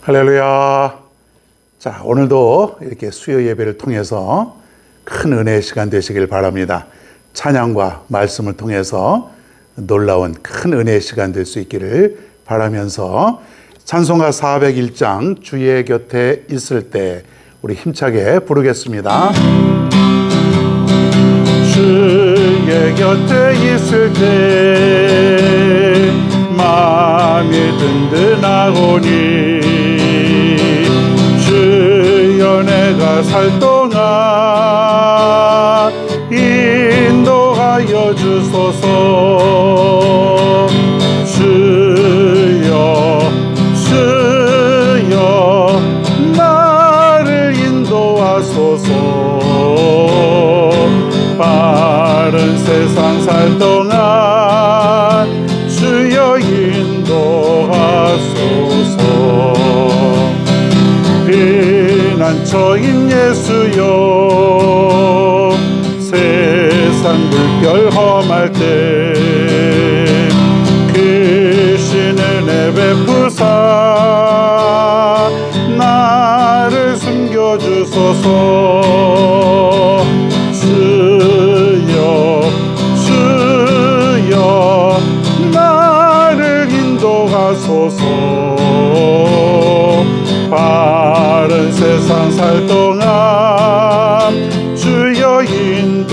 할렐루야. 자, 오늘도 이렇게 수요 예배를 통해서 큰 은혜의 시간 되시길 바랍니다. 찬양과 말씀을 통해서 놀라운 큰 은혜의 시간 될 수 있기를 바라면서 찬송가 401장 주의 곁에 있을 때 우리 힘차게 부르겠습니다. 주의 곁에 있을 때 마음이 든든하오니 주여 내가 살 동안 인도하여 주소서. 주여 주여 나를 인도하소서. 빠른 세상 살 동안 주여 인도하소서. 피난처인 예수여 세상 물결 험할 때 크신 은혜 베푸사 나를 숨겨주소서. 주여 주여 나를 인도하소서. 빠른 세상 살 동안 주여 인도하소서.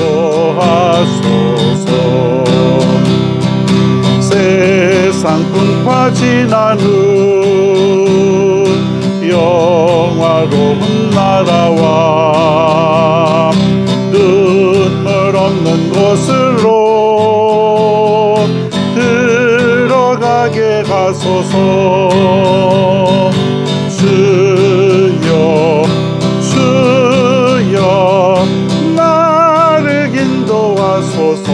세상 풍파 지난 후 영화로운 나라와 눈물 없는 곳으로 들어가게 하소서. 주여 주여 나를 인도하소서.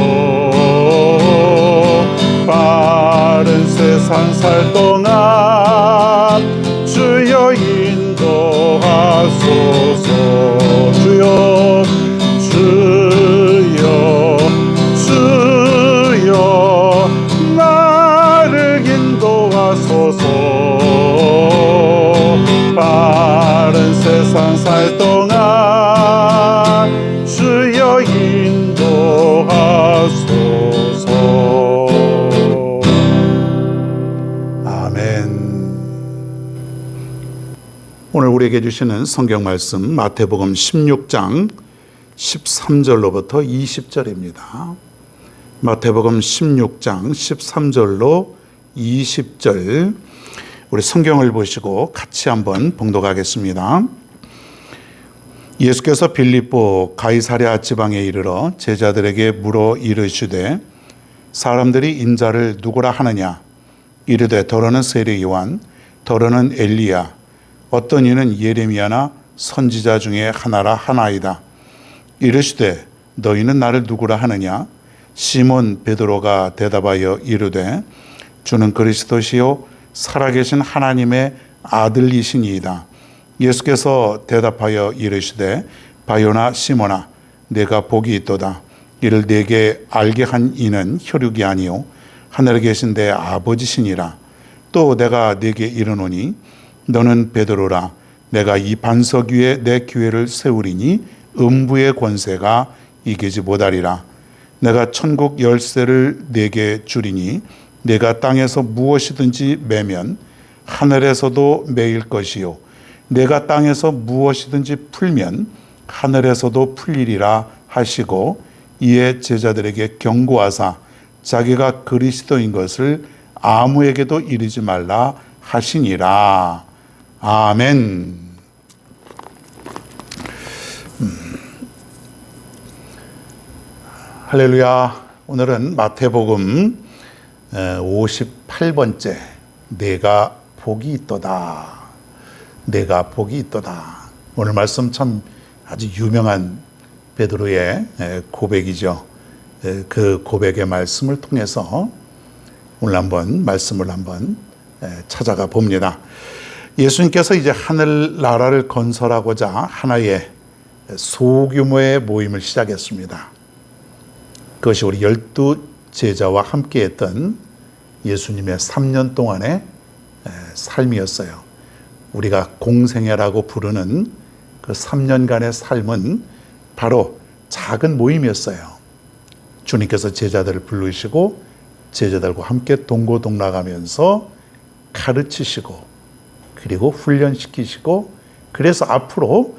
빠른 세상 살 동안 주여 인도하소서. 주여 주여 주여 나를 인도하소서. 빠른 세상 살 동안 주여 인도하소서. 아멘. 오늘 우리에게 주시는 성경 말씀 마태복음 16장 13절로부터 20절입니다. 마태복음 16장 13절로 20절 우리 성경을 보시고 같이 한번 봉독하겠습니다. 예수께서 빌립보 가이사랴 지방에 이르러 제자들에게 물어 이르시되 사람들이 인자를 누구라 하느냐? 이르되 더러는 세례 요한, 더러는 엘리야, 어떤 이는 예레미야나 선지자 중에 하나라 하나이다. 이르시되 너희는 나를 누구라 하느냐? 시몬 베드로가 대답하여 이르되 주는 그리스도시요 살아계신 하나님의 아들이시니이다. 예수께서 대답하여 이르시되 바요나 시몬아 내가 복이 있도다. 이를 내게 알게 한 이는 혈육이 아니요 하늘에 계신 내 아버지시니라. 또 내가 네게 이르노니 너는 베드로라. 내가 이 반석 위에 내 교회를 세우리니 음부의 권세가 이기지 못하리라. 내가 천국 열쇠를 네게 주리니 내가 땅에서 무엇이든지 매면 하늘에서도 매일 것이요 내가 땅에서 무엇이든지 풀면 하늘에서도 풀리리라 하시고 이에 제자들에게 경고하사 자기가 그리스도인 것을 아무에게도 이르지 말라 하시니라. 아멘. 할렐루야. 오늘은 마태복음 58번째 내가 복이 있도다. 내가 복이 있도다. 오늘 말씀 참 아주 유명한 베드로의 고백이죠. 그 고백의 말씀을 통해서 오늘 한번 말씀을 한번 찾아가 봅니다. 예수님께서 이제 하늘나라를 건설하고자 하나의 소규모의 모임을 시작했습니다. 그것이 우리 12 제자와 함께했던 예수님의 3년 동안의 삶이었어요. 우리가 공생애라고 부르는 그 3년간의 삶은 바로 작은 모임이었어요. 주님께서 제자들을 부르시고 제자들과 함께 동고동락하면서 가르치시고 그리고 훈련시키시고 그래서 앞으로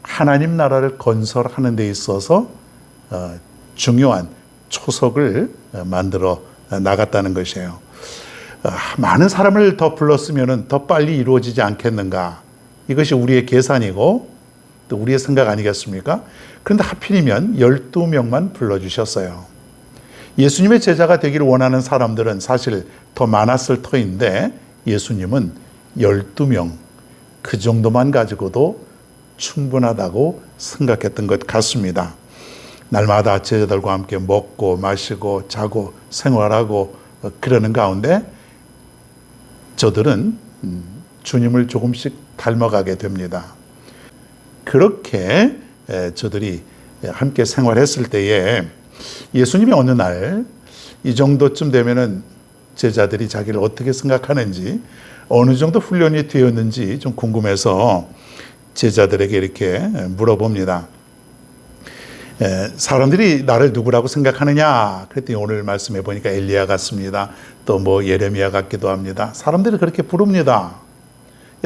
하나님 나라를 건설하는 데 있어서 중요한 초석을 만들어 나갔다는 것이에요. 많은 사람을 더 불렀으면 더 빨리 이루어지지 않겠는가. 이것이 우리의 계산이고 또 우리의 생각 아니겠습니까? 그런데 하필이면 12명만 불러주셨어요. 예수님의 제자가 되기를 원하는 사람들은 사실 더 많았을 터인데 예수님은 12명 그 정도만 가지고도 충분하다고 생각했던 것 같습니다. 날마다 제자들과 함께 먹고 마시고 자고 생활하고 그러는 가운데 저들은 주님을 조금씩 닮아가게 됩니다. 그렇게 저들이 함께 생활했을 때에 예수님이 어느 날 이 정도쯤 되면은 제자들이 자기를 어떻게 생각하는지 어느 정도 훈련이 되었는지 좀 궁금해서 제자들에게 이렇게 물어봅니다. 사람들이 나를 누구라고 생각하느냐? 그랬더니 오늘 말씀해 보니까 엘리야 같습니다. 또 뭐 예레미야 같기도 합니다. 사람들이 그렇게 부릅니다.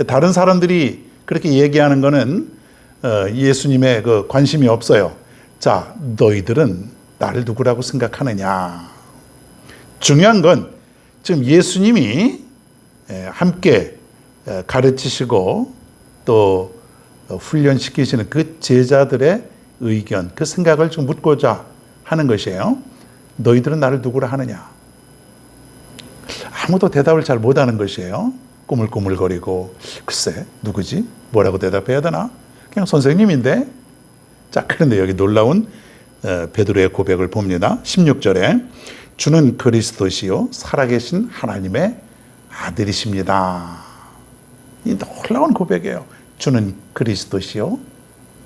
다른 사람들이 그렇게 얘기하는 거는 예수님의 그 관심이 없어요. 자, 너희들은 나를 누구라고 생각하느냐? 중요한 건 지금 예수님이 함께 가르치시고 또 훈련시키시는 그 제자들의 의견, 그 생각을 좀 묻고자 하는 것이에요. 너희들은 나를 누구라 하느냐? 아무도 대답을 잘 못하는 것이에요. 꾸물꾸물거리고 글쎄 누구지? 뭐라고 대답해야 되나? 그냥 선생님인데. 자, 그런데 여기 놀라운 베드로의 고백을 봅니다. 16절에 주는 그리스도시요 살아계신 하나님의 아들이십니다. 이 놀라운 고백이에요. 주는 그리스도시요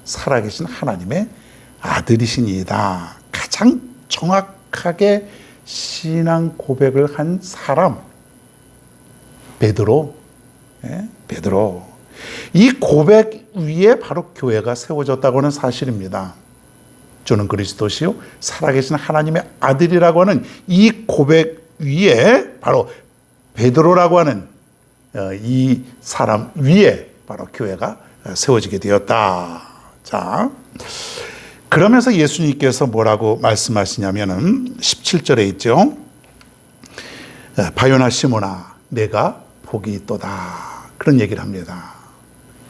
살아계신 하나님의 아들이시니이다. 가장 정확하게 신앙 고백을 한 사람 베드로. 베드로. 이 고백 위에 바로 교회가 세워졌다고 하는 사실입니다. 주는 그리스도시요 살아계신 하나님의 아들이라고 하는 이 고백 위에 바로 베드로라고 하는 이 사람 위에 바로 교회가 세워지게 되었다. 자, 그러면서 예수님께서 뭐라고 말씀하시냐면은 17절에 있죠. 바요나 시몬아 내가 복이 있도다. 그런 얘기를 합니다.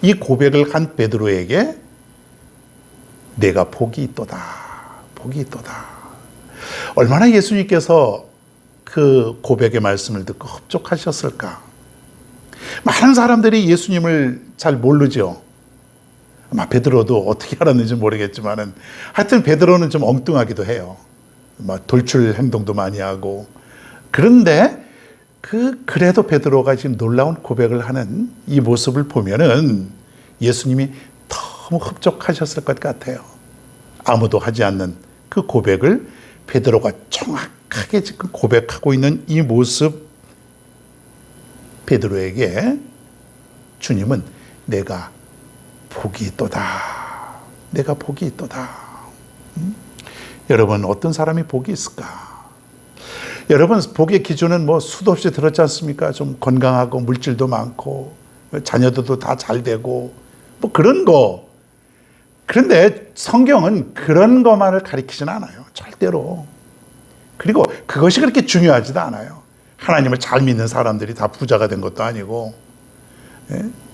이 고백을 한 베드로에게 내가 복이 있도다. 복이 있도다. 얼마나 예수님께서 그 고백의 말씀을 듣고 흡족하셨을까. 많은 사람들이 예수님을 잘 모르죠. 아마 베드로도 어떻게 알았는지 모르겠지만은 하여튼 베드로는 좀 엉뚱하기도 해요. 막 돌출 행동도 많이 하고. 그런데 그래도 베드로가 지금 놀라운 고백을 하는 이 모습을 보면은 예수님이 너무 흡족하셨을 것 같아요. 아무도 하지 않는 그 고백을 베드로가 정확하게 지금 고백하고 있는 이 모습, 베드로에게 주님은 내가 복이 있도다. 내가 복이 있도다. 여러분 어떤 사람이 복이 있을까? 여러분 복의 기준은 뭐 수도 없이 들었지 않습니까? 좀 건강하고 물질도 많고 자녀들도 다 잘 되고 뭐 그런 거. 그런데 성경은 그런 것만을 가리키진 않아요. 절대로. 그리고 그것이 그렇게 중요하지도 않아요. 하나님을 잘 믿는 사람들이 다 부자가 된 것도 아니고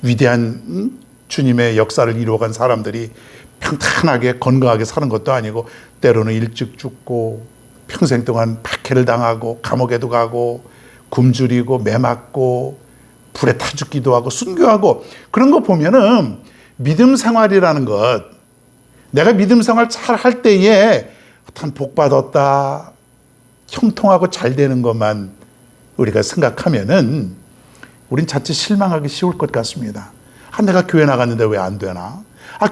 위대한 주님의 역사를 이루어간 사람들이 평탄하게 건강하게 사는 것도 아니고 때로는 일찍 죽고 평생 동안 박해를 당하고 감옥에도 가고 굶주리고 매 맞고 불에 타 죽기도 하고 순교하고 그런 거 보면은 믿음 생활이라는 것, 내가 믿음 생활 잘 할 때에 어떤 복 받았다, 형통하고 잘 되는 것만 우리가 생각하면은 우린 자칫 실망하기 쉬울 것 같습니다. 내가 교회 나갔는데 왜 안 되나?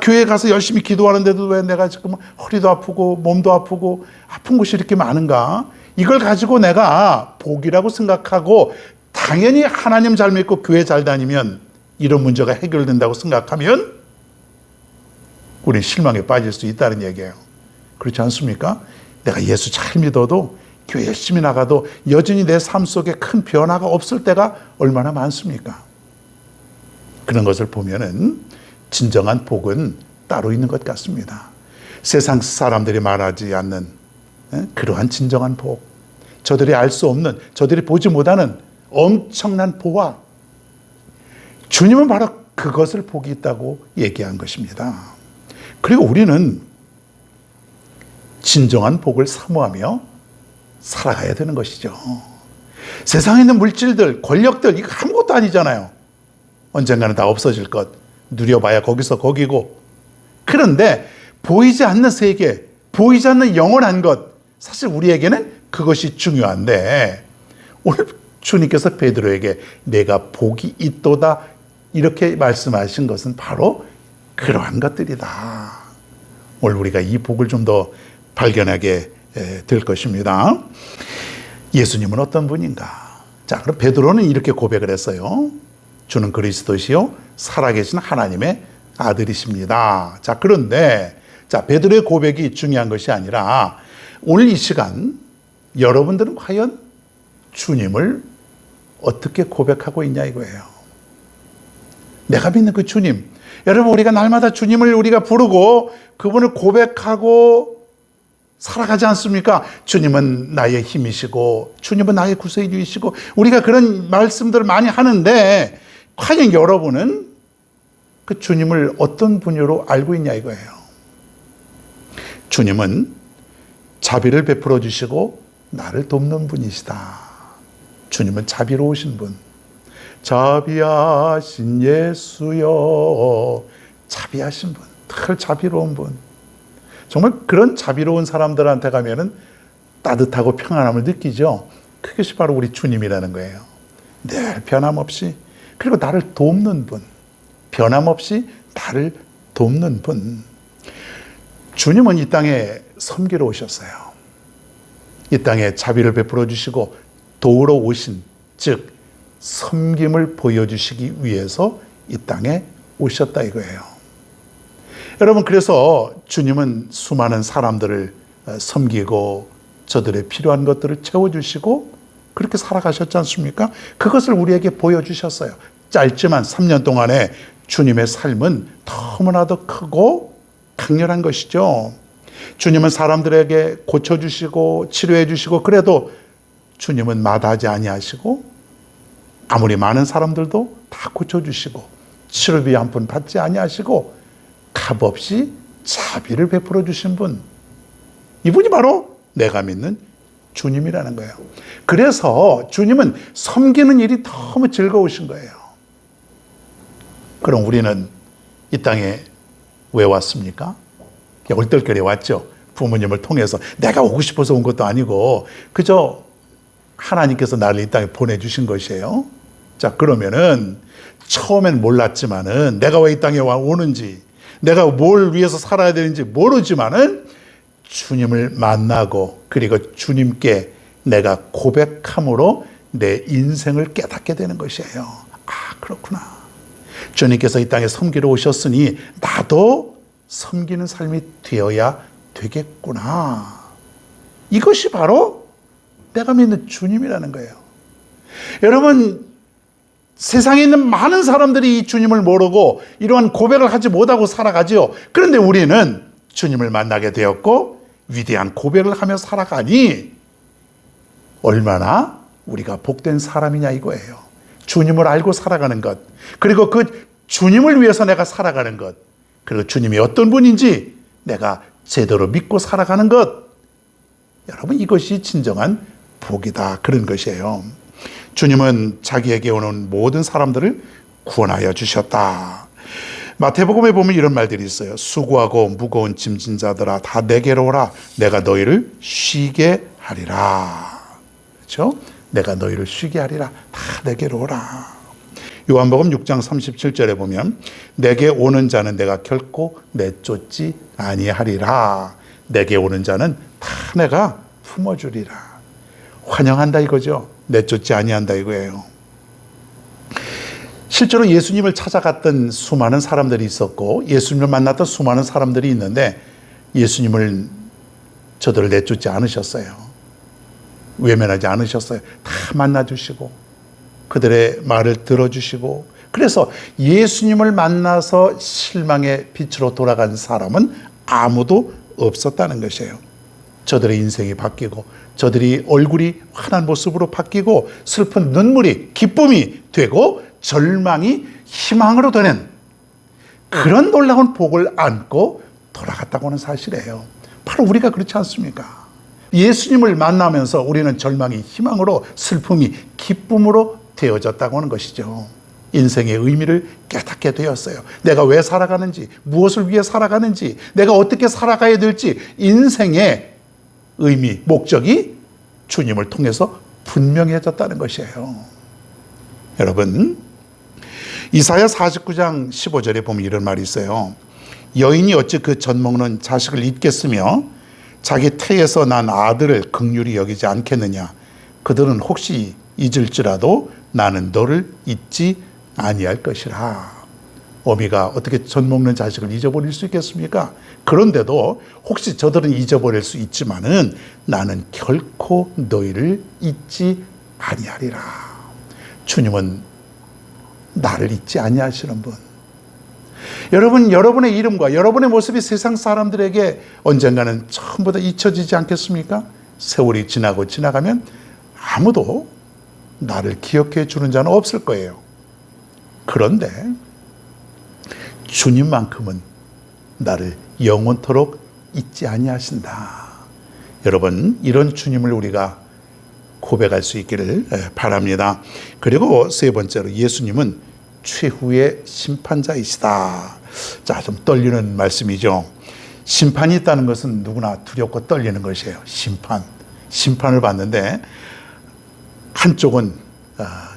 교회 가서 열심히 기도하는데도 왜 내가 지금 허리도 아프고 몸도 아프고 아픈 곳이 이렇게 많은가? 이걸 가지고 내가 복이라고 생각하고 당연히 하나님 잘 믿고 교회 잘 다니면 이런 문제가 해결된다고 생각하면 우린 실망에 빠질 수 있다는 얘기예요. 그렇지 않습니까? 내가 예수 잘 믿어도 교회 열심히 나가도 여전히 내 삶 속에 큰 변화가 없을 때가 얼마나 많습니까? 그런 것을 보면은 진정한 복은 따로 있는 것 같습니다. 세상 사람들이 말하지 않는 그러한 진정한 복, 저들이 알 수 없는, 저들이 보지 못하는 엄청난 보화, 주님은 바로 그것을 복이 있다고 얘기한 것입니다. 그리고 우리는 진정한 복을 사모하며 살아가야 되는 것이죠. 세상에 있는 물질들, 권력들, 이거 아무것도 아니잖아요. 언젠가는 다 없어질 것, 누려봐야 거기서 거기고. 그런데 보이지 않는 세계, 보이지 않는 영원한 것, 사실 우리에게는 그것이 중요한데, 오늘 주님께서 베드로에게 내가 복이 있도다 이렇게 말씀하신 것은 바로 그러한 것들이다. 오늘 우리가 이 복을 좀 더 발견하게 될 것입니다. 예수님은 어떤 분인가? 자, 그럼 베드로는 이렇게 고백을 했어요. 주는 그리스도시요 살아계신 하나님의 아들이십니다. 자, 그런데 자, 베드로의 고백이 중요한 것이 아니라 오늘 이 시간 여러분들은 과연 주님을 어떻게 고백하고 있냐 이거예요. 내가 믿는 그 주님, 여러분 우리가 날마다 주님을 우리가 부르고 그분을 고백하고 살아가지 않습니까? 주님은 나의 힘이시고 주님은 나의 구세주이시고 우리가 그런 말씀들을 많이 하는데 과연 여러분은 그 주님을 어떤 분으로 알고 있냐 이거예요. 주님은 자비를 베풀어 주시고 나를 돕는 분이시다. 주님은 자비로우신 분. 자비하신 예수여. 자비하신 분. 늘 자비로운 분. 정말 그런 자비로운 사람들한테 가면은 따뜻하고 평안함을 느끼죠. 그것이 바로 우리 주님이라는 거예요. 늘 변함없이, 그리고 나를 돕는 분. 변함없이 나를 돕는 분. 주님은 이 땅에 섬기러 오셨어요. 이 땅에 자비를 베풀어 주시고 도우러 오신, 즉 섬김을 보여주시기 위해서 이 땅에 오셨다 이거예요. 여러분, 그래서 주님은 수많은 사람들을 섬기고 저들의 필요한 것들을 채워주시고 그렇게 살아가셨지 않습니까? 그것을 우리에게 보여주셨어요. 짧지만 3년 동안에 주님의 삶은 너무나도 크고 강렬한 것이죠. 주님은 사람들에게 고쳐주시고 치료해주시고 그래도 주님은 마다하지 아니하시고 아무리 많은 사람들도 다 고쳐주시고 치료비 한 푼 받지 아니하시고 값없이 자비를 베풀어 주신 분, 이분이 바로 내가 믿는 주님이라는 거예요. 그래서 주님은 섬기는 일이 너무 즐거우신 거예요. 그럼 우리는 이 땅에 왜 왔습니까? 얼떨결에 왔죠. 부모님을 통해서. 내가 오고 싶어서 온 것도 아니고 그저 하나님께서 나를 이 땅에 보내주신 것이에요. 자, 그러면은 처음엔 몰랐지만은 내가 왜 이 땅에 오는지, 내가 뭘 위해서 살아야 되는지 모르지만은 주님을 만나고 그리고 주님께 내가 고백함으로 내 인생을 깨닫게 되는 것이에요. 아, 그렇구나. 주님께서 이 땅에 섬기러 오셨으니 나도 섬기는 삶이 되어야 되겠구나. 이것이 바로 내가 믿는 주님이라는 거예요. 여러분, 세상에 있는 많은 사람들이 이 주님을 모르고 이러한 고백을 하지 못하고 살아가지요. 그런데 우리는 주님을 만나게 되었고 위대한 고백을 하며 살아가니 얼마나 우리가 복된 사람이냐 이거예요. 주님을 알고 살아가는 것, 그리고 그 주님을 위해서 내가 살아가는 것, 그리고 주님이 어떤 분인지 내가 제대로 믿고 살아가는 것, 여러분 이것이 진정한 복이다, 그런 것이에요. 주님은 자기에게 오는 모든 사람들을 구원하여 주셨다. 마태복음에 보면 이런 말들이 있어요. 수고하고 무거운 짐진 자들아 다 내게로 오라. 내가 너희를 쉬게 하리라. 그렇죠? 내가 너희를 쉬게 하리라. 다 내게로 오라. 요한복음 6장 37절에 보면 내게 오는 자는 내가 결코 내쫓지 아니하리라. 내게 오는 자는 다 내가 품어주리라. 환영한다 이거죠. 내쫓지 아니한다 이거예요. 실제로 예수님을 찾아갔던 수많은 사람들이 있었고 예수님을 만났던 수많은 사람들이 있는데 예수님을 저들을 내쫓지 않으셨어요. 외면하지 않으셨어요. 다 만나주시고 그들의 말을 들어주시고, 그래서 예수님을 만나서 실망의 빛으로 돌아간 사람은 아무도 없었다는 것이에요. 저들의 인생이 바뀌고 저들이 얼굴이 환한 모습으로 바뀌고 슬픈 눈물이 기쁨이 되고 절망이 희망으로 되는 그런 놀라운 복을 안고 돌아갔다고 하는 사실이에요. 바로 우리가 그렇지 않습니까? 예수님을 만나면서 우리는 절망이 희망으로, 슬픔이 기쁨으로 되어졌다고 하는 것이죠. 인생의 의미를 깨닫게 되었어요. 내가 왜 살아가는지, 무엇을 위해 살아가는지, 내가 어떻게 살아가야 될지, 인생의 의미, 목적이 주님을 통해서 분명해졌다는 것이에요. 여러분, 이사야 49장 15절에 보면 이런 말이 있어요. 여인이 어찌 그 젖 먹는 자식을 잊겠으며 자기 태에서 난 아들을 긍휼히 여기지 않겠느냐. 그들은 혹시 잊을지라도 나는 너를 잊지 아니할 것이라. 어미가 어떻게 젖 먹는 자식을 잊어버릴 수 있겠습니까? 그런데도 혹시 저들은 잊어버릴 수 있지만은 나는 결코 너희를 잊지 아니하리라. 주님은 나를 잊지 아니하시는 분. 여러분, 여러분의 이름과 여러분의 모습이 세상 사람들에게 언젠가는 전부 다 잊혀지지 않겠습니까? 세월이 지나고 지나가면 아무도 나를 기억해 주는 자는 없을 거예요. 그런데 주님만큼은 나를 영원토록 잊지 아니하신다. 여러분, 이런 주님을 우리가 고백할 수 있기를 바랍니다. 그리고 세 번째로, 예수님은 최후의 심판자이시다. 자, 좀 떨리는 말씀이죠. 심판이 있다는 것은 누구나 두렵고 떨리는 것이에요. 심판을 받는데 한쪽은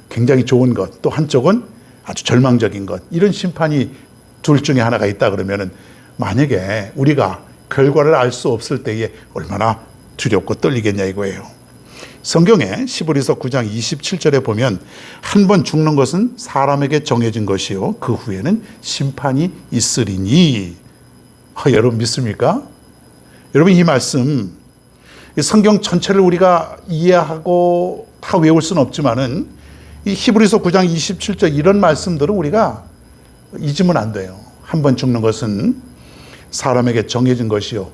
굉장히 좋은 것, 또 한쪽은 아주 절망적인 것, 이런 심판이 둘 중에 하나가 있다 그러면은 만약에 우리가 결과를 알 수 없을 때에 얼마나 두렵고 떨리겠냐 이거예요. 성경에 시브리서 9장 27절에 보면 한 번 죽는 것은 사람에게 정해진 것이요 그 후에는 심판이 있으리니. 여러분 믿습니까? 여러분, 이 말씀, 성경 전체를 우리가 이해하고 다 외울 수는 없지만은 이 히브리서 9장 27절 이런 말씀들은 우리가 잊으면 안 돼요. 한 번 죽는 것은 사람에게 정해진 것이요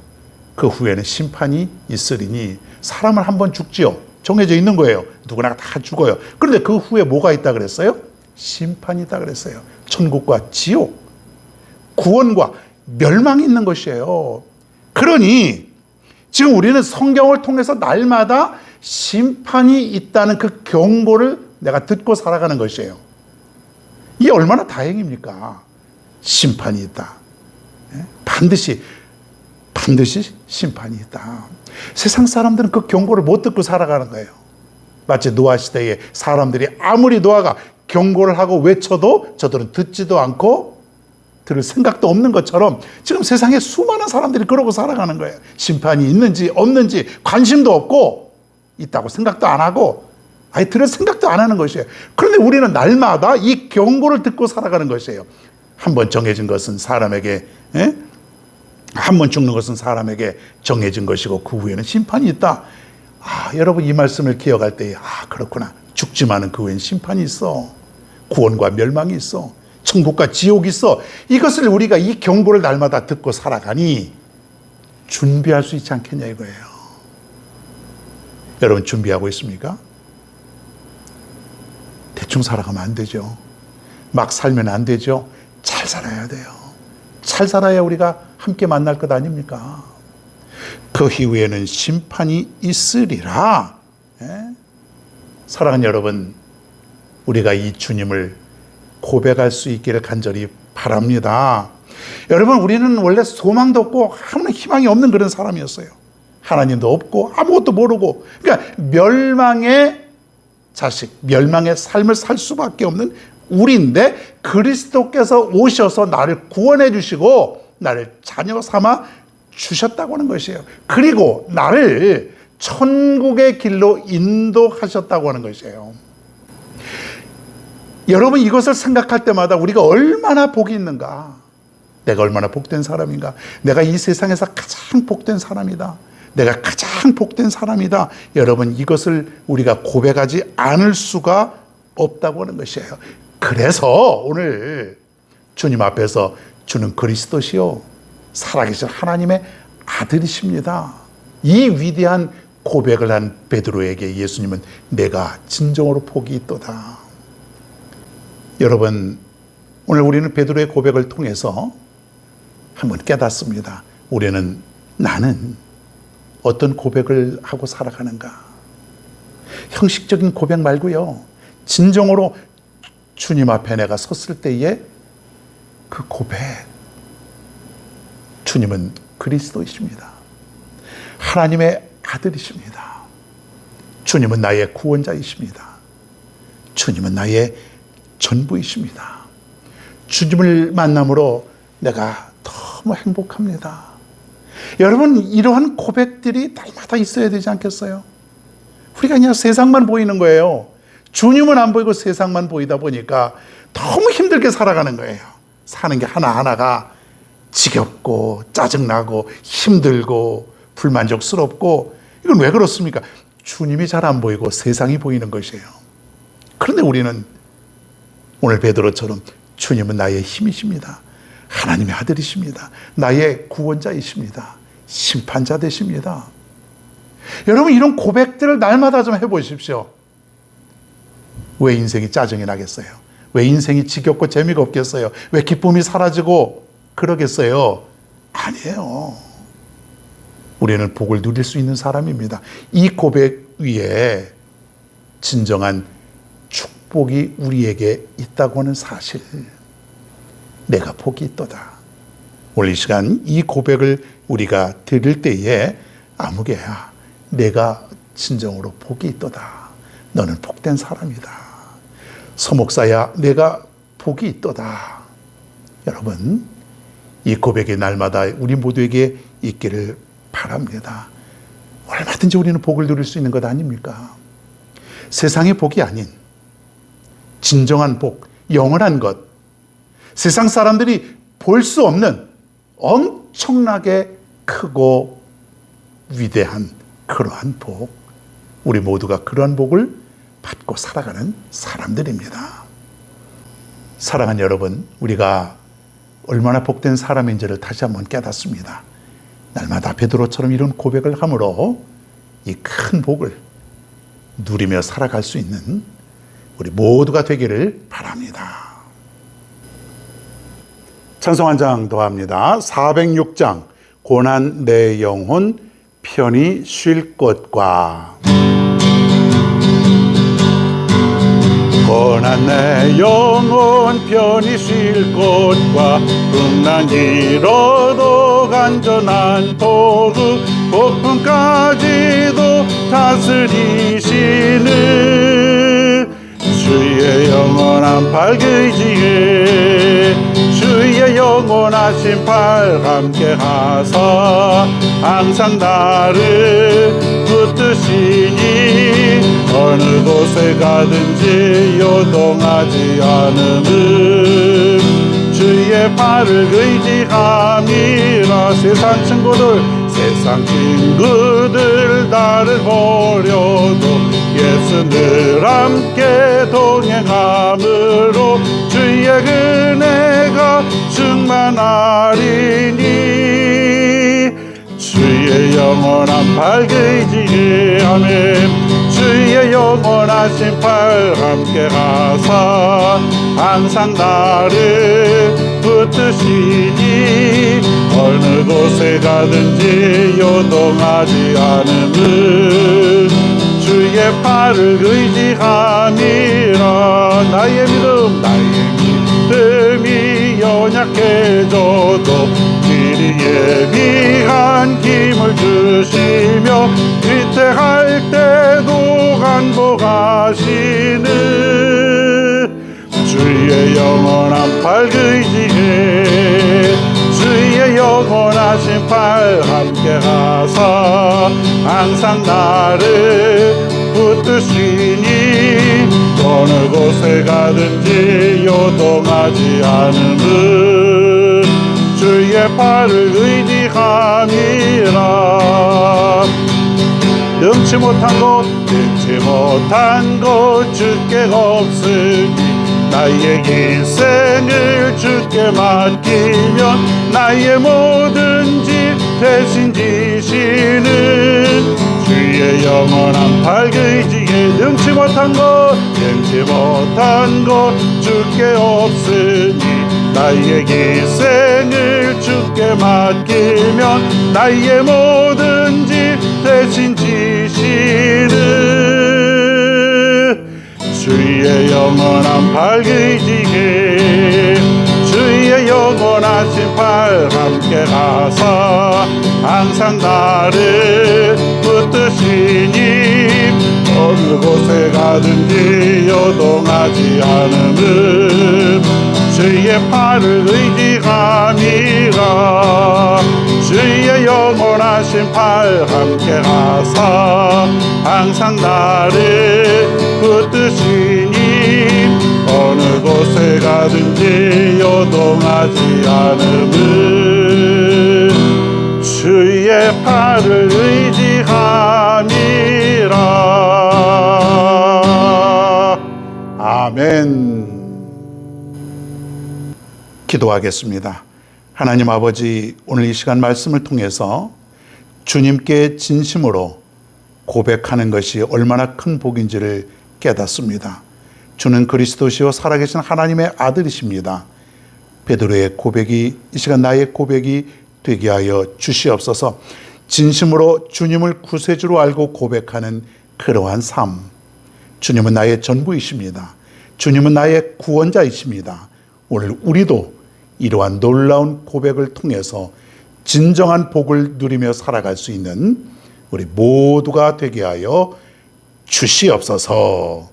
그 후에는 심판이 있으리니. 사람은 한 번 죽지요. 정해져 있는 거예요. 누구나 다 죽어요. 그런데 그 후에 뭐가 있다 그랬어요? 심판이 있다 그랬어요. 천국과 지옥, 구원과 멸망이 있는 것이에요. 그러니 지금 우리는 성경을 통해서 날마다 심판이 있다는 그 경고를 내가 듣고 살아가는 것이에요. 이게 얼마나 다행입니까? 심판이 있다. 반드시 심판이 있다. 세상 사람들은 그 경고를 못 듣고 살아가는 거예요. 마치 노아 시대에 사람들이 아무리 노아가 경고를 하고 외쳐도 저들은 듣지도 않고 들을 생각도 없는 것처럼 지금 세상에 수많은 사람들이 그러고 살아가는 거예요. 심판이 있는지 없는지 관심도 없고 있다고 생각도 안 하고 아예 들을 생각도 안 하는 것이에요. 그런데 우리는 날마다 이 경고를 듣고 살아가는 것이에요. 한 번 정해진 것은 사람에게, 한 번 죽는 것은 사람에게 정해진 것이고 그 후에는 심판이 있다. 여러분, 이 말씀을 기억할 때 그렇구나. 죽지만은 그 후에는 심판이 있어. 구원과 멸망이 있어. 천국과 지옥이 있어. 이것을 우리가 이 경고를 날마다 듣고 살아가니 준비할 수 있지 않겠냐 이거예요. 여러분, 준비하고 있습니까? 대충 살아가면 안 되죠. 막 살면 안 되죠. 잘 살아야 돼요. 잘 살아야 우리가 함께 만날 것 아닙니까? 그 이후에는 심판이 있으리라. 사랑하는 여러분, 우리가 이 주님을 고백할 수 있기를 간절히 바랍니다. 여러분, 우리는 원래 소망도 없고 아무런 희망이 없는 그런 사람이었어요. 하나님도 없고 아무것도 모르고, 그러니까 멸망의 자식, 멸망의 삶을 살 수밖에 없는 우리인데 그리스도께서 오셔서 나를 구원해 주시고 나를 자녀 삼아 주셨다고 하는 것이에요. 그리고 나를 천국의 길로 인도하셨다고 하는 것이에요. 여러분, 이것을 생각할 때마다 우리가 얼마나 복이 있는가, 내가 얼마나 복된 사람인가, 내가 이 세상에서 가장 복된 사람이다, 내가 가장 복된 사람이다, 여러분, 이것을 우리가 고백하지 않을 수가 없다고 하는 것이에요. 그래서 오늘 주님 앞에서 주는 그리스도시요 살아계신 하나님의 아들이십니다, 이 위대한 고백을 한 베드로에게 예수님은 내가 진정으로 복이 있도다. 여러분, 오늘 우리는 베드로의 고백을 통해서 한번 깨닫습니다. 나는 어떤 고백을 하고 살아가는가? 형식적인 고백 말고요, 진정으로 주님 앞에 내가 섰을 때의 그 고백, 주님은 그리스도이십니다. 하나님의 아들이십니다. 주님은 나의 구원자이십니다. 주님은 나의 전부이십니다. 주님을 만남으로 내가 너무 행복합니다. 여러분, 이러한 고백들이 날마다 있어야 되지 않겠어요? 우리가 그냥 세상만 보이는 거예요. 주님은 안 보이고 세상만 보이다 보니까 너무 힘들게 살아가는 거예요. 사는 게 하나하나가 지겹고 짜증나고 힘들고 불만족스럽고, 이건 왜 그렇습니까? 주님이 잘 안 보이고 세상이 보이는 것이에요. 그런데 우리는 오늘 베드로처럼 주님은 나의 힘이십니다. 하나님의 아들이십니다. 나의 구원자이십니다. 심판자 되십니다. 여러분, 이런 고백들을 날마다 좀 해보십시오. 왜 인생이 짜증이 나겠어요? 왜 인생이 지겹고 재미가 없겠어요? 왜 기쁨이 사라지고 그러겠어요? 아니에요. 우리는 복을 누릴 수 있는 사람입니다. 이 고백 위에 진정한 축복이 우리에게 있다고 하는 사실, 내가 복이 있도다. 오늘 이 시간 이 고백을 우리가 들을 때에 아무개야, 내가 진정으로 복이 있도다. 너는 복된 사람이다. 서목사야, 내가 복이 있도다. 여러분, 이 고백이 날마다 우리 모두에게 있기를 바랍니다. 얼마든지 우리는 복을 누릴 수 있는 것 아닙니까? 세상의 복이 아닌 진정한 복, 영원한 것, 세상 사람들이 볼 수 없는 엄청나게 크고 위대한 그러한 복, 우리 모두가 그러한 복을 받고 살아가는 사람들입니다. 사랑하는 여러분, 우리가 얼마나 복된 사람인지를 다시 한번 깨닫습니다. 날마다 베드로처럼 이런 고백을 함으로 이 큰 복을 누리며 살아갈 수 있는 우리 모두가 되기를 바랍니다. 찬송 한 장 더 합니다. 406장 고난 내 영혼 편히 쉴 것과. 고난 내 영혼 편히 쉴 곳과 풍랑 이뤄도 간전한 도구 폭풍까지도 다스리시는 주의 영원한 팔의지에 주의 영원하신 팔 함께 하사 항상 나를 붙드시니 어느 곳에 가든지 요동하지 않음은 주의 팔을 의지함이라. 세상 친구들 나를 버려도 예수 늘 함께 동행함으로 주의 은혜가 충만하리니 주의 영원한 팔 의지에 아멘. 주의 영원하신 팔 함께 하사 항상 나를 붙드시니 어느 곳에 가든지 요동하지 않음은 주의 팔을 의지함이라. 나의 믿음이 연약해져도 미리 예비한 힘을 주시며 위태할 때도 간복하시는 주의 영원한 팔 의지에 주의 영원하신 팔 함께 하사 항상 나를 붙드시니 어느 곳에 가든지 요동하지 않음은 주의 팔을 의지함이라. 능치 못한 곳 주께 없으니 나의 일생을 주께 맡기면 나의 모든 질 대신 지시는 주의 영원한 팔 의지에 능치 못한 곳 주께 없으니 나의 일생을 주께 맡기면 나의 모든 질 대신 지시는 주의 영원한 팔 의지에 주의 영원하신 팔 함께 가사 항상 나를 붙드시니 어느 곳에 가든지 요동하지 않음은 주의 팔을 의지함이라. 주의 영원하신 팔 함께 가사 항상 나를 붙드시니 어느 곳에 가든지 요동하지 않음은 주의 팔을 의지함이라. 아멘. 기도하겠습니다. 하나님 아버지, 오늘 이 시간 말씀을 통해서 주님께 진심으로 고백하는 것이 얼마나 큰 복인지를 깨닫습니다. 주는 그리스도시요 살아계신 하나님의 아들이십니다. 베드로의 고백이 이 시간 나의 고백이 되게 하여 주시옵소서. 진심으로 주님을 구세주로 알고 고백하는 그러한 삶. 주님은 나의 전부이십니다. 주님은 나의 구원자이십니다. 오늘 우리도 이러한 놀라운 고백을 통해서 진정한 복을 누리며 살아갈 수 있는 우리 모두가 되게 하여 주시옵소서.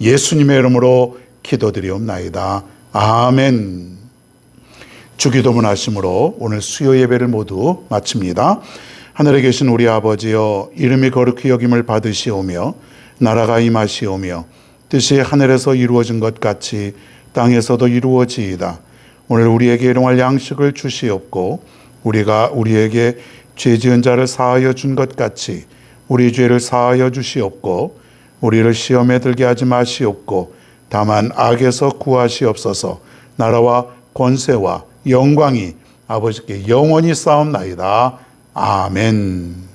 예수님의 이름으로 기도드리옵나이다. 아멘. 주기도문 하심으로 오늘 수요 예배를 모두 마칩니다. 하늘에 계신 우리 아버지여, 이름이 거룩히 여김을 받으시오며 나라가 임하시오며 뜻이 하늘에서 이루어진 것 같이 땅에서도 이루어지이다. 오늘 우리에게 일용할 양식을 주시옵고 우리가 우리에게 죄 지은 자를 사하여 준 것 같이 우리 죄를 사하여 주시옵고 우리를 시험에 들게 하지 마시옵고 다만 악에서 구하시옵소서. 나라와 권세와 영광이 아버지께 영원히 싸움나이다. 아멘.